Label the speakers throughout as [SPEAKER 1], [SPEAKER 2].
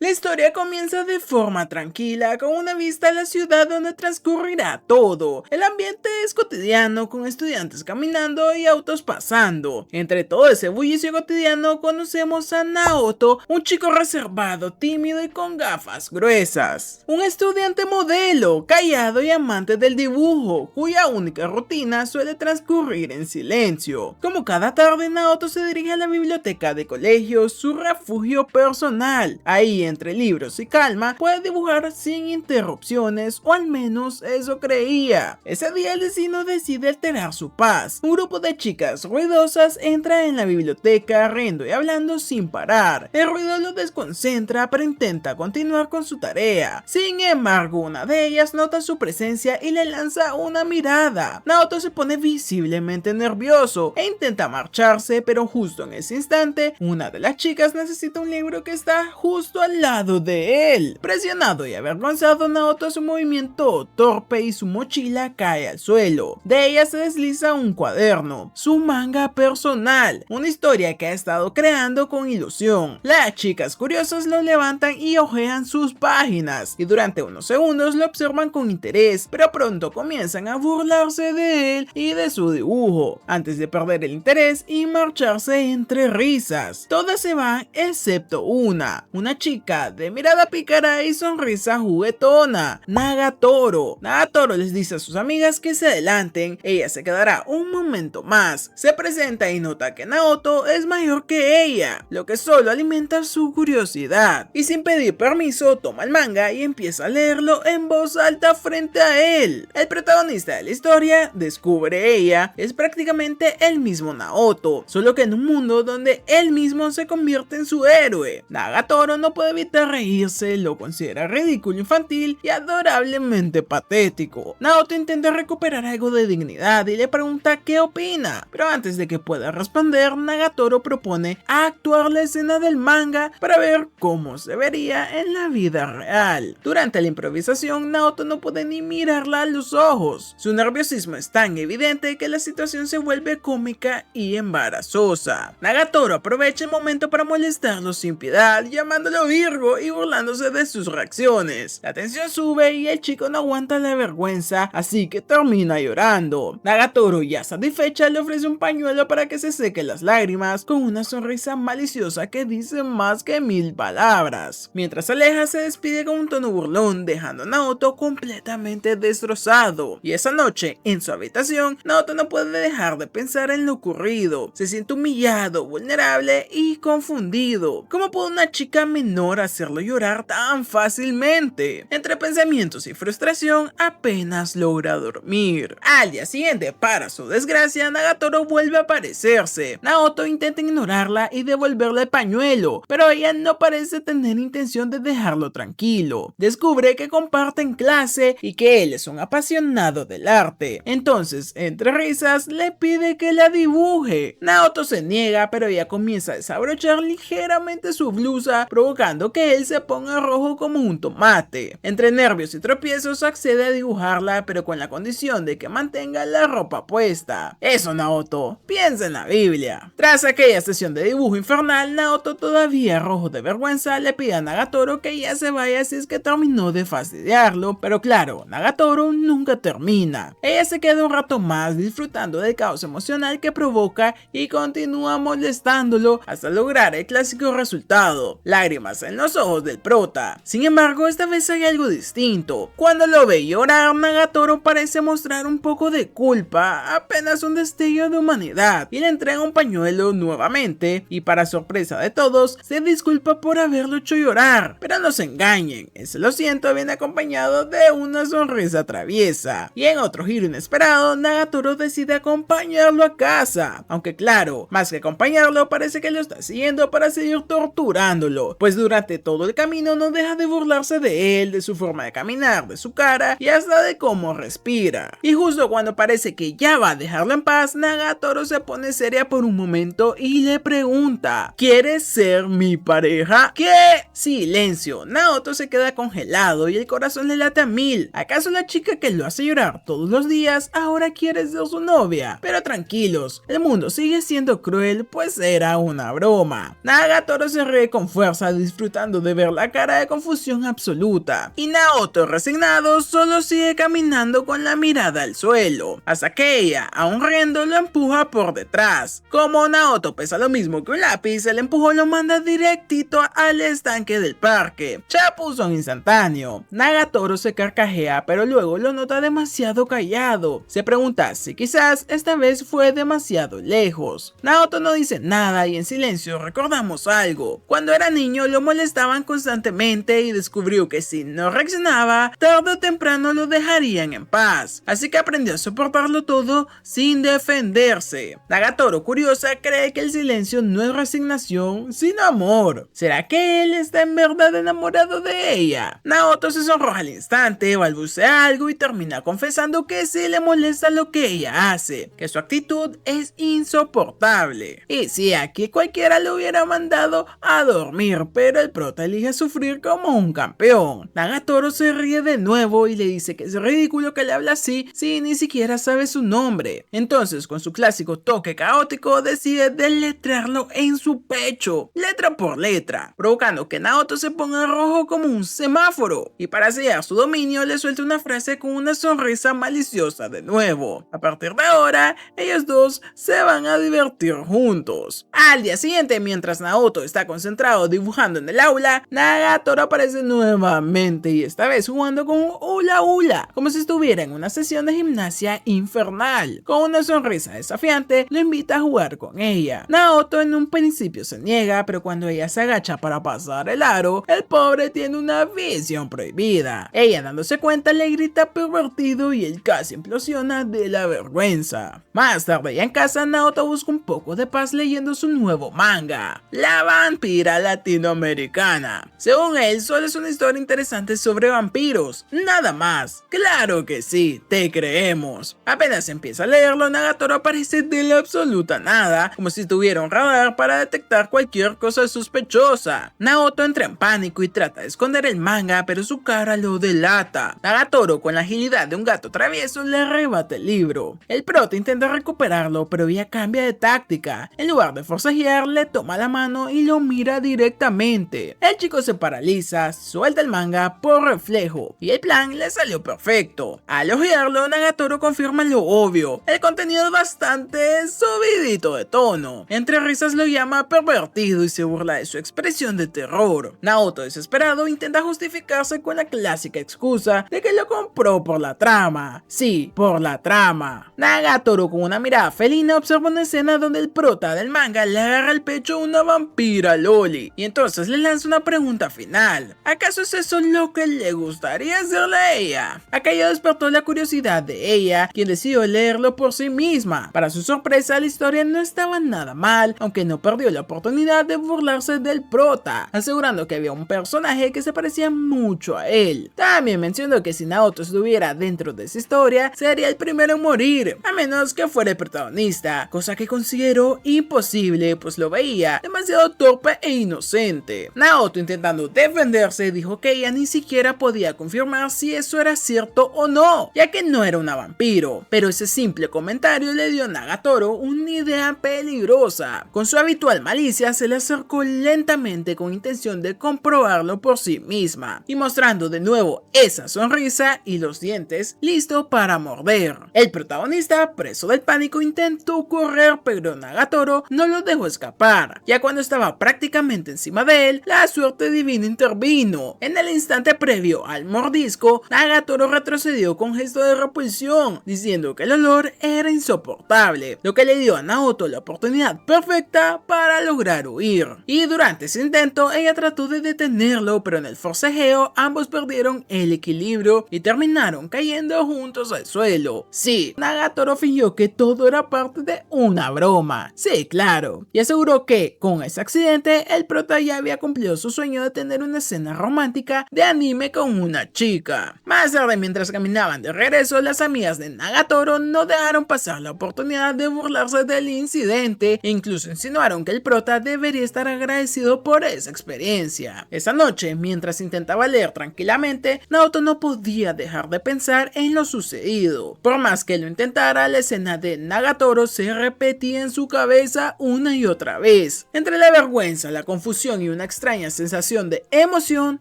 [SPEAKER 1] La historia comienza de forma tranquila, con una vista a la ciudad donde transcurrirá todo. El ambiente es cotidiano, con estudiantes caminando y autos pasando. Entre todo ese bullicio cotidiano conocemos a Naoto, un chico reservado, tímido y con gafas gruesas. Un estudiante modelo, callado y amante del dibujo, cuya única rutina suele transcurrir en silencio. Como cada tarde, Naoto se dirige a la biblioteca de colegio, su refugio personal. Ahí, entre libros y calma, puede dibujar sin interrupciones, o al menos eso creía. Ese día el destino decide alterar su paz. Un grupo de chicas ruidosas entra en la biblioteca riendo y hablando sin parar. El ruido lo desconcentra, pero intenta continuar con su tarea. Sin embargo, una de ellas nota su presencia y le lanza una mirada. Naoto se pone visiblemente nervioso e intenta marcharse, pero justo en ese instante, una de las chicas necesita un libro que está justo al lado de él. Presionado y avergonzado, Naoto hace un movimiento torpe y su mochila cae al suelo. De ella se desliza un cuaderno, su manga personal, una historia que ha estado creando con ilusión. Las chicas curiosas lo levantan y hojean sus páginas, y durante unos segundos lo observan con interés, pero pronto comienzan a burlarse de él y de su dibujo, antes de perder el interés y marcharse entre risas. Todas se van excepto una chica de mirada pícara y sonrisa juguetona, Nagatoro. Nagatoro les dice a sus amigas que se adelanten, ella se quedará un momento más. Se presenta y nota que Naoto es mayor que ella, lo que solo alimenta su curiosidad, y sin pedir permiso toma el manga y empieza a leerlo en voz alta frente a él. El protagonista de la historia, descubre ella, es prácticamente el mismo Naoto, solo que en un mundo donde él mismo se convierte en su héroe. Nagatoro no puede evitar reírse, lo considera ridículo, infantil y adorablemente patético. Naoto intenta recuperar algo de dignidad y le pregunta qué opina, pero antes de que pueda responder, Nagatoro propone actuar la escena del manga para ver cómo se vería en la vida real. Durante la improvisación, Naoto no puede ni mirarla a los ojos. Su nerviosismo es tan evidente que la situación se vuelve cómica y embarazosa. Nagatoro aprovecha el momento para molestarlo sin piedad, llamándolo Virgo y burlándose de sus reacciones. La tensión sube y el chico no aguanta la vergüenza, así que termina llorando. Nagatoro, ya satisfecha, le ofrece un pañuelo para que se seque las lágrimas, con una sonrisa maliciosa que dice más que 1000 palabras. Mientras se aleja, se despide con un tono burlón, dejando a Naoto completamente destrozado. Y esa noche, en su habitación, Naoto no puede dejar de pensar en lo ocurrido. Se siente humillado, vulnerable y confundido. ¿Cómo puede una chica menor hacerlo llorar tan fácilmente? Entre pensamientos y frustración, apenas logra dormir. Al día siguiente, para su desgracia, Nagatoro vuelve a aparecerse. Naoto intenta ignorarla y devolverle el pañuelo, pero ella no parece tener intención de dejarlo tranquilo. Descubre que comparten clase y que él es un apasionado del arte. Entonces, entre risas, le pide que la dibuje. Naoto se niega, pero ella comienza a desabrochar ligeramente su blusa, provocando que él se ponga rojo como un tomate. Entre nervios y tropiezos accede a dibujarla, pero con la condición de que mantenga la ropa puesta. Eso, Naoto, piensa en la Biblia. Tras aquella sesión de dibujo infernal, Naoto, todavía rojo de vergüenza, le pide a Nagatoro que ya se vaya si es que terminó de fastidiarlo, pero claro, Nagatoro nunca termina. Ella se queda un rato más disfrutando del caos emocional que provoca y continúa molestándolo hasta lograr el clásico resultado, lágrimas en los ojos del prota. Sin embargo, esta vez hay algo distinto. Cuando lo ve llorar, Nagatoro parece mostrar un poco de culpa, apenas un destello de humanidad, y le entrega un pañuelo nuevamente, y para sorpresa de todos, se disculpa por haberlo hecho llorar. Pero no se engañen, ese lo siento viene acompañado de una sonrisa traviesa. Y en otro giro inesperado, Nagatoro decide acompañarlo a casa, aunque claro, más que acompañarlo, parece que lo está siguiendo para seguir torturándolo, pues durante todo el camino no deja de burlarse de él, de su forma de caminar, de su cara y hasta de cómo respira. Y justo cuando parece que ya va a dejarlo en paz, Nagatoro se pone seria por un momento y le pregunta: ¿quieres ser mi pareja? ¿Qué? Silencio. Naoto se queda congelado y el corazón le late a 1000. ¿Acaso la chica que lo hace llorar todos los días ahora quiere ser su novia? Pero tranquilos, el mundo sigue siendo cruel, pues era una broma. Nagatoro se ríe con fuerza, disfrutando disfrutando de ver la cara de confusión absoluta. Y Naoto, resignado, solo sigue caminando con la mirada al suelo, hasta que ella, aún riendo, lo empuja por detrás. Como Naoto pesa lo mismo que un lápiz, el empujón lo manda directito al estanque del parque. Chapuzón instantáneo. Nagatoro se carcajea, pero luego lo nota demasiado callado. Se pregunta si quizás esta vez fue demasiado lejos. Naoto no dice nada y en silencio recordamos algo. Cuando era niño lo molestaban constantemente y descubrió que si no reaccionaba, tarde o temprano lo dejarían en paz. Así que aprendió a soportarlo todo sin defenderse. Nagatoro, curiosa, cree que el silencio no es resignación, sino amor. ¿Será que él está en verdad enamorado de ella? Naoto se sonroja al instante, balbucea algo y termina confesando que sí le molesta lo que ella hace, que su actitud es insoportable. Y si aquí cualquiera lo hubiera mandado a dormir, pero el prota elige sufrir como un campeón. Nagatoro se ríe de nuevo y le dice que es ridículo que le hable así si ni siquiera sabe su nombre. Entonces, con su clásico toque caótico, decide deletrearlo en su pecho, letra por letra, provocando que Naoto se ponga rojo como un semáforo. Y para sellar su dominio, le suelta una frase con una sonrisa maliciosa de nuevo. A partir de ahora, ellos dos se van a divertir juntos. Al día siguiente, mientras Naoto está concentrado dibujando en el aula, Nagatoro aparece nuevamente y esta vez jugando con un hula hula, como si estuviera en una sesión de gimnasia infernal. Con una sonrisa desafiante, lo invita a jugar con ella. Naoto en un principio se niega, pero cuando ella se agacha para pasar el aro, el pobre tiene una visión prohibida. Ella, dándose cuenta, le grita pervertido y él casi implosiona de la vergüenza. Más tarde, ya en casa, Naoto busca un poco de paz leyendo su nuevo manga, La vampira latinoamericana. Según él, solo es una historia interesante sobre vampiros, nada más. Claro que sí, te creemos. Apenas empieza a leerlo, Nagatoro aparece de la absoluta nada, como si tuviera un radar para detectar cualquier cosa sospechosa. Naoto entra en pánico y trata de esconder el manga, pero su cara lo delata. Nagatoro, con la agilidad de un gato travieso, le arrebata el libro. El prota intenta recuperarlo, pero ella cambia de táctica. En lugar de forcejear, le toma la mano y lo mira directamente. El chico se paraliza, suelta el manga por reflejo, y el plan le salió perfecto. Al ojearlo, Nagatoro confirma lo obvio. El contenido es bastante subidito de tono. Entre risas lo llama pervertido y se burla de su expresión de terror. Naoto, desesperado, intenta justificarse con la clásica excusa de que lo compró por la trama. Sí, por la trama. Nagatoro, con una mirada felina, observa una escena donde el prota del manga le agarra el pecho a una vampira loli y entonces le lanza una pregunta final. ¿Acaso es eso lo que le gustaría hacerle a ella? Aquello despertó la curiosidad de ella, quien decidió leerlo por sí misma. Para su sorpresa, la historia no estaba nada mal, aunque no perdió la oportunidad de burlarse del prota, asegurando que había un personaje que se parecía mucho a él. También mencionó que si Naoto estuviera dentro de esa historia, sería el primero en morir, a menos que fuera el protagonista, cosa que consideró imposible, pues lo veía demasiado torpe e inocente. Naoto, intentando defenderse, dijo que ella ni siquiera podía confirmar si eso era cierto o no, ya que no era una vampiro, pero ese simple comentario le dio a Nagatoro una idea peligrosa. Con su habitual malicia, se le acercó lentamente con intención de comprobarlo por sí misma, y mostrando de nuevo esa sonrisa y los dientes, listo para morder. El protagonista, preso del pánico, intentó correr, pero Nagatoro no lo dejó escapar. Ya cuando estaba prácticamente encima de él, la suerte divina intervino. En el instante previo al mordisco, Nagatoro retrocedió con gesto de repulsión, diciendo que el olor era insoportable, lo que le dio a Naoto la oportunidad perfecta para lograr huir. Y durante ese intento, ella trató de detenerlo, pero en el forcejeo ambos perdieron el equilibrio y terminaron cayendo juntos al suelo. Sí, Nagatoro fingió que todo era parte de una broma. Sí, claro. Y aseguró que, con ese accidente, el prota ya había cumplido su sueño de tener una escena romántica de anime con una chica. Más tarde, mientras caminaban de regreso, las amigas de Nagatoro no dejaron pasar la oportunidad de burlarse del incidente e incluso insinuaron que el prota debería estar agradecido por esa experiencia. Esa noche, mientras intentaba leer tranquilamente, Naoto no podía dejar de pensar en lo sucedido. Por más que lo intentara, la escena de Nagatoro se repetía en su cabeza una y otra vez. Entre la vergüenza, la confusión y una extraña extraña sensación de emoción,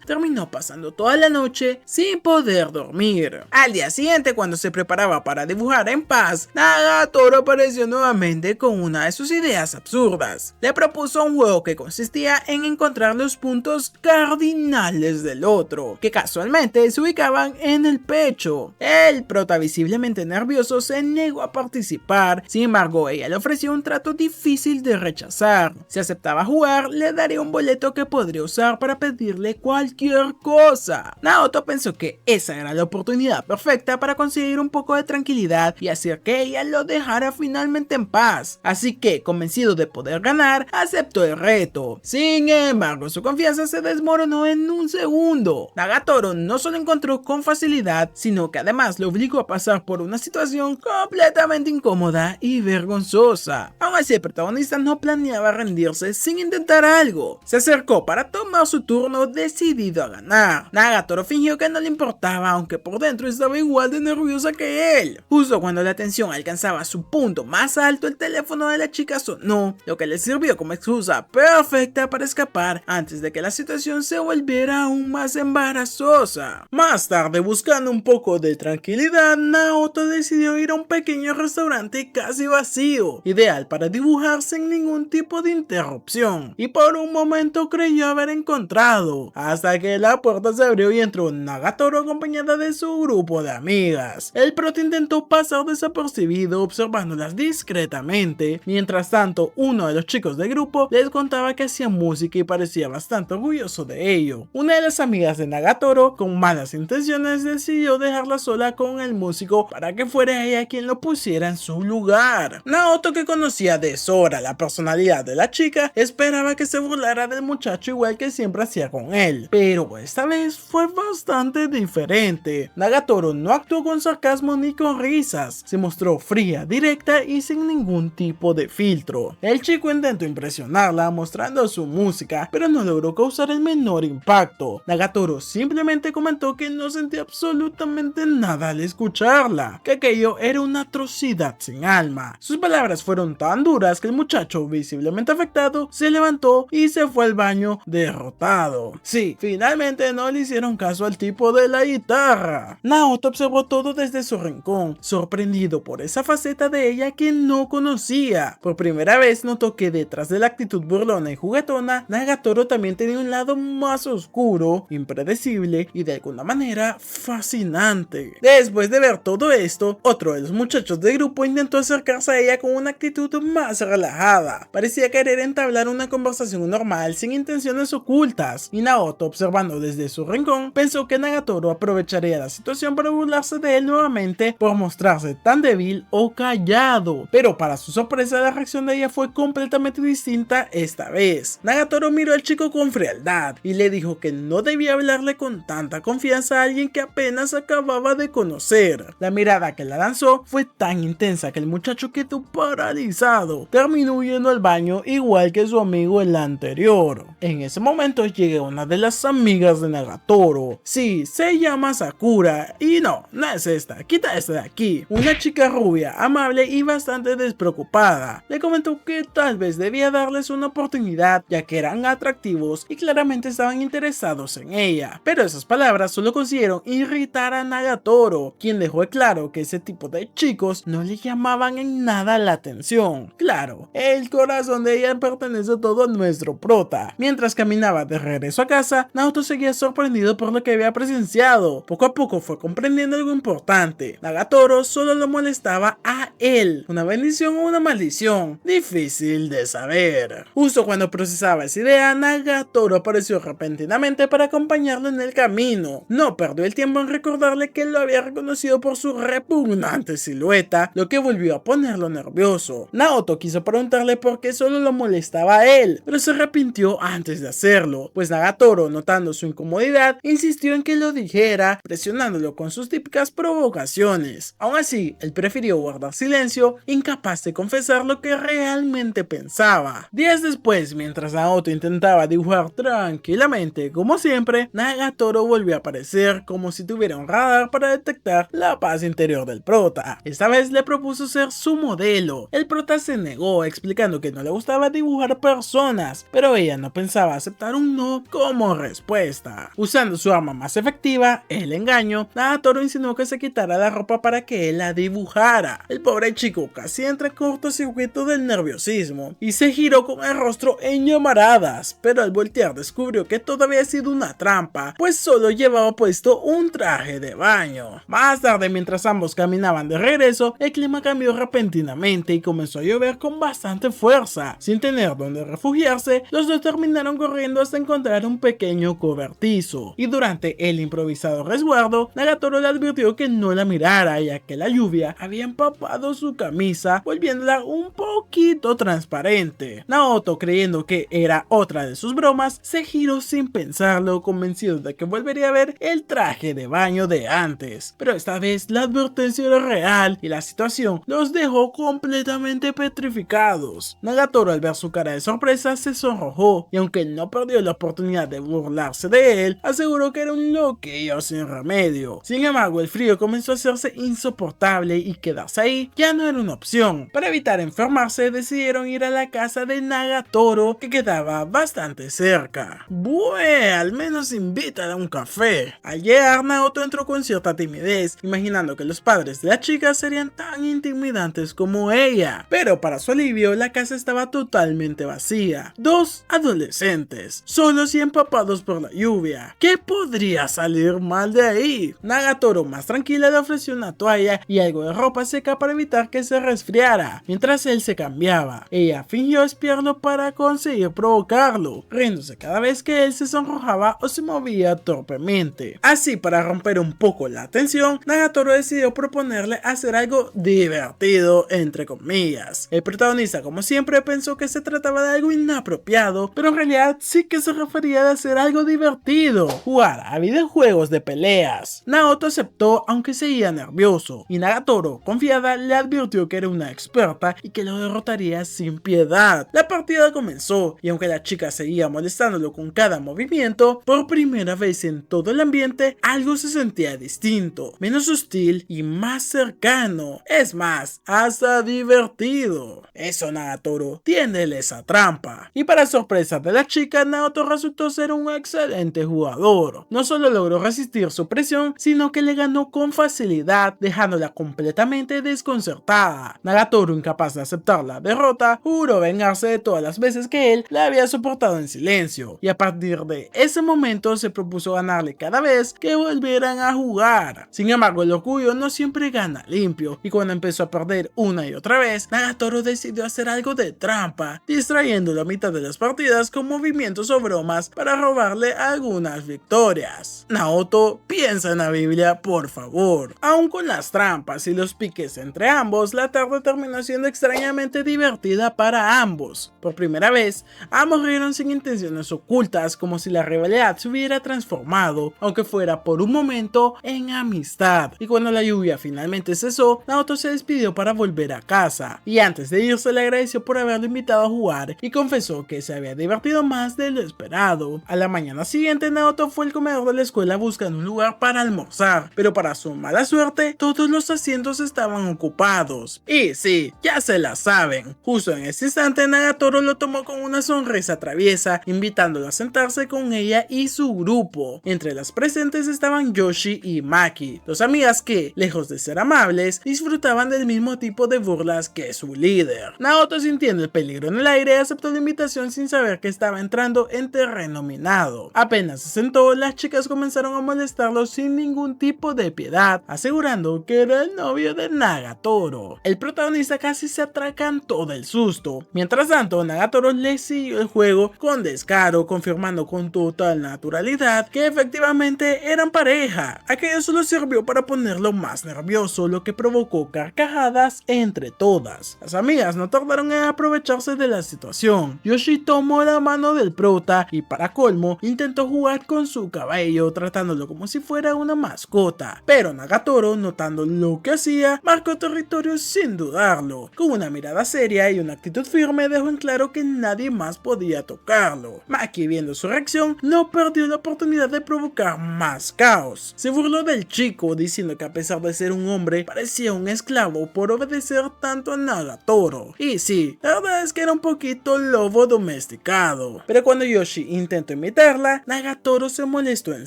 [SPEAKER 1] terminó pasando toda la noche sin poder dormir. Al día siguiente, cuando se preparaba para dibujar en paz, Nagatoro apareció nuevamente con una de sus ideas absurdas. Le propuso un juego que consistía en encontrar los puntos cardinales del otro, que casualmente se ubicaban en el pecho. El prota, visiblemente nervioso, se negó a participar. Sin embargo, ella le ofreció un trato difícil de rechazar. Si aceptaba jugar, le daría un boleto que podría usar para pedirle cualquier cosa. Naoto pensó que esa era la oportunidad perfecta para conseguir un poco de tranquilidad y hacer que ella lo dejara finalmente en paz. Así que, convencido de poder ganar, aceptó el reto. Sin embargo, su confianza se desmoronó en un segundo. Nagatoro no solo encontró con facilidad, sino que además lo obligó a pasar por una situación completamente incómoda y vergonzosa. Aún así, el protagonista no planeaba rendirse sin intentar algo. Se acercó para tomar su turno, decidido a ganar. Nagatoro fingió que no le importaba, aunque por dentro estaba igual de nerviosa que él. Justo cuando la tensión alcanzaba su punto más alto, el teléfono de la chica sonó, lo que le sirvió como excusa perfecta para escapar antes de que la situación se volviera aún más embarazosa. Más tarde, buscando un poco de tranquilidad, Naoto decidió ir a un pequeño restaurante casi vacío, ideal para dibujar sin ningún tipo de interrupción, y por un momento creyó haber encontrado, hasta que la puerta se abrió y entró Nagatoro acompañada de su grupo de amigas. El prota intentó pasar desapercibido observándolas discretamente. Mientras tanto, uno de los chicos del grupo les contaba que hacía música y parecía bastante orgulloso de ello. Una de las amigas de Nagatoro, con malas intenciones, decidió dejarla sola con el músico para que fuera ella quien lo pusiera en su lugar. Naoto, que conocía de sobra la personalidad de la chica, esperaba que se burlara del muchacho igual que siempre hacía con él, pero esta vez fue bastante diferente. Nagatoro no actuó con sarcasmo ni con risas, se mostró fría, directa y sin ningún tipo de filtro. El chico intentó impresionarla mostrando su música, pero no logró causar el menor impacto. Nagatoro simplemente comentó que no sentía absolutamente nada al escucharla, que aquello era una atrocidad sin alma. Sus palabras fueron tan duras que el muchacho, visiblemente afectado, se levantó y se fue al baño derrotado. Sí, finalmente no le hicieron caso al tipo de la guitarra. Naoto observó todo desde su rincón, sorprendido por esa faceta de ella que no conocía. Por primera vez notó que detrás de la actitud burlona y juguetona, Nagatoro también tenía un lado más oscuro, impredecible y de alguna manera fascinante. Después de ver todo esto, otro de los muchachos del grupo intentó acercarse a ella con una actitud más relajada. Parecía querer entablar una conversación normal sin intenciones ocultas, y Naoto, observando desde su rincón, pensó que Nagatoro aprovecharía la situación para burlarse de él nuevamente por mostrarse tan débil o callado. Pero para su sorpresa, la reacción de ella fue completamente distinta esta vez. Nagatoro miró al chico con frialdad y le dijo que no debía hablarle con tanta confianza a alguien que apenas acababa de conocer. La mirada que la lanzó fue tan intensa que el muchacho quedó paralizado. Terminó yendo al baño igual que su amigo el anterior. En ese momento llega una de las amigas de Nagatoro. Sí, se llama Sakura y no es esta, quita esta de aquí. Una chica rubia, amable y bastante despreocupada. Le comentó que tal vez debía darles una oportunidad, ya que eran atractivos y claramente estaban interesados en ella. Pero esas palabras solo consiguieron irritar a Nagatoro, quien dejó claro que ese tipo de chicos no le llamaban en nada la atención. Claro, el corazón de ella pertenece todo a nuestro prota. Mientras caminaba de regreso a casa, Naoto seguía sorprendido por lo que había presenciado. Poco a poco fue comprendiendo algo importante. Nagatoro solo lo molestaba a él. ¿Una bendición o una maldición? Difícil de saber. Justo cuando procesaba esa idea, Nagatoro apareció repentinamente para acompañarlo en el camino. No perdió el tiempo en recordarle que lo había reconocido por su repugnante silueta, lo que volvió a ponerlo nervioso. Naoto quiso preguntarle por qué solo lo molestaba a él, pero se arrepintió antes de hacerlo, pues Nagatoro, notando su incomodidad, insistió en que lo dijera, presionándolo con sus típicas provocaciones. Aún así, él prefirió guardar silencio, incapaz de confesar lo que realmente pensaba. Días después, mientras Naoto intentaba dibujar tranquilamente como siempre, Nagatoro volvió a aparecer como si tuviera un radar para detectar la paz interior del prota. Esta vez le propuso ser su modelo. El prota se negó, explicando que no le gustaba dibujar personas, pero ella no pensaba pensaba aceptar un no como respuesta. Usando su arma más efectiva, el engaño, Nagatoro insinuó que se quitara la ropa para que él la dibujara. El pobre chico casi entra en cortocircuito del nerviosismo y se giró con el rostro en llamaradas, pero al voltear descubrió que todo había sido una trampa, pues solo llevaba puesto un traje de baño. Más tarde, mientras ambos caminaban de regreso, el clima cambió repentinamente y comenzó a llover con bastante fuerza. Sin tener donde refugiarse, los dos terminaron corriendo hasta encontrar un pequeño cobertizo, y durante el improvisado resguardo, Nagatoro le advirtió que no la mirara, ya que la lluvia había empapado su camisa, volviéndola un poquito transparente. Naoto, creyendo que era otra de sus bromas, se giró sin pensarlo, convencido de que volvería a ver el traje de baño de antes. Pero esta vez la advertencia era real y la situación los dejó completamente petrificados. Nagatoro, al ver su cara de sorpresa, se sonrojó, y aunque no perdió la oportunidad de burlarse de él, aseguró que era un loquillo sin remedio. Sin embargo, el frío comenzó a hacerse insoportable y quedarse ahí ya no era una opción. Para evitar enfermarse, decidieron ir a la casa de Nagatoro, que quedaba bastante cerca. Bueno, al menos invítala a un café. Al llegar, Naoto entró con cierta timidez, imaginando que los padres de la chica serían tan intimidantes como ella. Pero para su alivio, la casa estaba totalmente vacía. Dos adolescentes, solos y empapados por la lluvia. ¿Qué podría salir mal de ahí? Nagatoro, más tranquila, le ofreció una toalla y algo de ropa seca para evitar que se resfriara, mientras él se cambiaba. Ella fingió espiarlo para conseguir provocarlo, riéndose cada vez que él se sonrojaba o se movía torpemente. Así, para romper un poco la tensión, Nagatoro decidió proponerle hacer algo divertido, entre comillas. El protagonista, como siempre, pensó que se trataba de algo inapropiado, pero en realidad sí que se refería a hacer algo divertido: jugar a videojuegos de peleas. Naoto aceptó, aunque seguía nervioso, y Nagatoro, confiada, le advirtió que era una experta y que lo derrotaría sin piedad. La partida comenzó, y aunque la chica seguía molestándolo con cada movimiento, por primera vez en todo el ambiente algo se sentía distinto, menos hostil y más cercano. Es más, hasta divertido. Eso, Nagatoro, tiéndele esa trampa. Y para sorpresa de la chica, Naoto resultó ser un excelente jugador. No solo logró resistir su presión, sino que le ganó con facilidad, dejándola completamente desconcertada. Nagatoro, incapaz de aceptar la derrota, juró vengarse de todas las veces que él la había soportado en silencio, y a partir de ese momento se propuso ganarle cada vez que volvieran a jugar. Sin embargo, el orgullo no siempre gana limpio, y cuando empezó a perder una y otra vez, Nagatoro decidió hacer algo de trampa, distrayéndolo a mitad de las partidas con movimientos o bromas para robarle algunas victorias. Naoto, piensa en la Biblia, por favor. Aún con las trampas y los piques entre ambos, la tarde terminó siendo extrañamente divertida para ambos. Por primera vez, ambos rieron sin intenciones ocultas, como si la rivalidad se hubiera transformado, aunque fuera por un momento, en amistad. Y cuando la lluvia finalmente cesó, Naoto se despidió para volver a casa, y antes de irse le agradeció por haberlo invitado a jugar y confesó que se había divertido más de lo esperado. A la mañana siguiente, Naoto fue al comedor de la escuela buscando un lugar para almorzar, pero para su mala suerte, todos los asientos estaban ocupados. Y sí, ya se la saben. Justo en ese instante, Nagatoro lo tomó con una sonrisa traviesa, invitándolo a sentarse con ella y su grupo. Entre las presentes estaban Yoshi y Maki, dos amigas que, lejos de ser amables, disfrutaban del mismo tipo de burlas que su líder. Naoto, sintiendo el peligro en el aire, aceptó la invitación sin saber que estaba entrando en terreno minado. Apenas se sentó, las chicas comenzaron a molestarlo sin ningún tipo de piedad, asegurando que era el novio de Nagatoro. El protagonista casi se atragantó del susto. Mientras tanto, Nagatoro le siguió el juego con descaro, confirmando con total naturalidad que efectivamente eran pareja. Aquello solo sirvió para ponerlo más nervioso, lo que provocó carcajadas entre todas. Las amigas no tardaron en aprovecharse de la situación. Yoshi tomó la mano del prota y, para colmo, intentó jugar con su cabello, tratándolo como si fuera una mascota. Pero Nagatoro, notando lo que hacía, marcó territorio sin dudarlo. Con una mirada seria y una actitud firme, dejó en claro que nadie más podía tocarlo. Maki, viendo su reacción, no perdió la oportunidad de provocar más caos. Se burló del chico, diciendo que a pesar de ser un hombre, parecía un esclavo por obedecer tanto a Nagatoro. Y sí, la verdad es que era un poquito lobo domesticado. enfadado. Pero cuando Yoshi intentó imitarla, Nagatoro se molestó en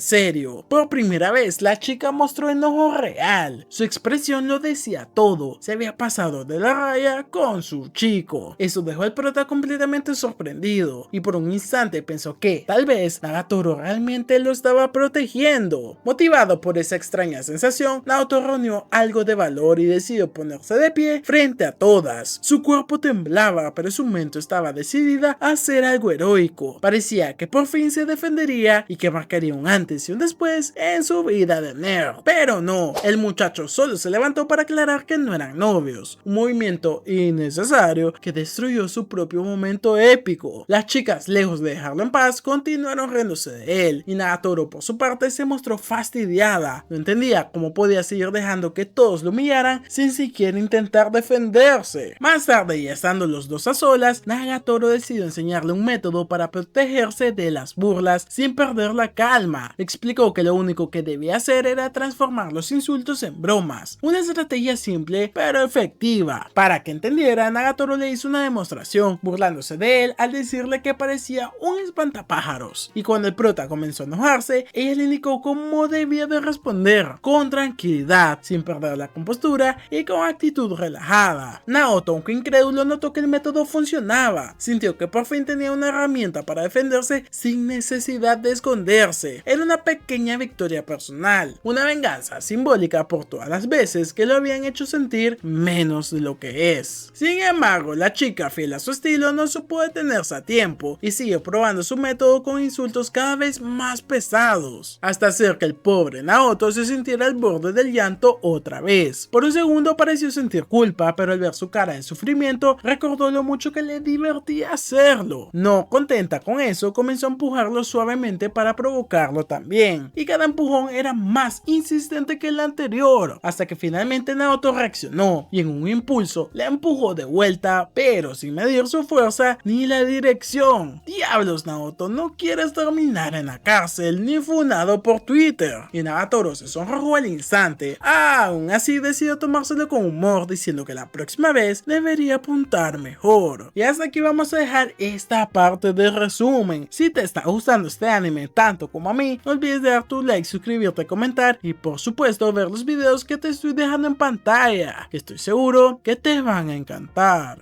[SPEAKER 1] serio. Por primera vez, la chica mostró enojo real. Su expresión lo decía todo. Se había pasado de la raya con su chico. Eso dejó al prota completamente sorprendido y por un instante pensó que tal vez Nagatoro realmente lo estaba protegiendo. Motivado por esa extraña sensación, Naoto reunió algo de valor y decidió ponerse de pie frente a todas. Su cuerpo temblaba, pero su mente estaba decidida a hacer algo heroico. Parecía que por fin se defendería y que marcaría un antes y un después en su vida de nerd. Pero no, el muchacho solo se levantó para aclarar que no eran novios. Un movimiento innecesario que destruyó su propio momento épico. Las chicas, lejos de dejarlo en paz, continuaron riéndose de él y Nagatoro por su parte se mostró fastidiada. No entendía cómo podía seguir dejando que todos lo humillaran sin siquiera intentar defenderse. Más tarde, ya estando los dos a solas, Nagatoro decidió enseñarle un método para protegerse de las burlas sin perder la calma. Le explicó que lo único que debía hacer era transformar los insultos en bromas. Una estrategia simple pero efectiva. Para que entendiera, Nagatoro le hizo una demostración, burlándose de él al decirle que parecía un espantapájaros. Y cuando el prota comenzó a enojarse, ella le indicó cómo debía de responder, con tranquilidad, sin perder la compostura y con actitud relajada. Naoto, aunque incrédulo, notó que el método funcionaba. Sintió que por fin tenía una herramienta para defenderse sin necesidad de esconderse. Era una pequeña victoria personal, una venganza simbólica por todas las veces que lo habían hecho sentir menos de lo que es. Sin embargo, la chica, fiel a su estilo, no supo detenerse a tiempo y siguió probando su método con insultos cada vez más pesados, hasta hacer que el pobre Naoto se sintiera al borde del llanto otra vez. Por un segundo pareció sentir culpa, pero al ver su cara de sufrimiento, recordó lo mucho que le divertía hacerlo. No contenta con eso, comenzó a empujarlo suavemente para provocarlo también, y cada empujón era más insistente que el anterior, hasta que finalmente Naoto reaccionó y en un impulso le empujó de vuelta, pero sin medir su fuerza ni la dirección. Diablos, Naoto, no quieres terminar en la cárcel ni funado por Twitter. Y Nagatoro se sonrojó al instante. Aún así decidió tomárselo con humor, diciendo que la próxima vez debería apuntar mejor. Y hasta aquí vamos a dejar esta parte de resumen. Si te está gustando este anime tanto como a mí, no olvides de dar tu like, suscribirte, comentar y por supuesto ver los videos que te estoy dejando en pantalla, que estoy seguro que te van a encantar.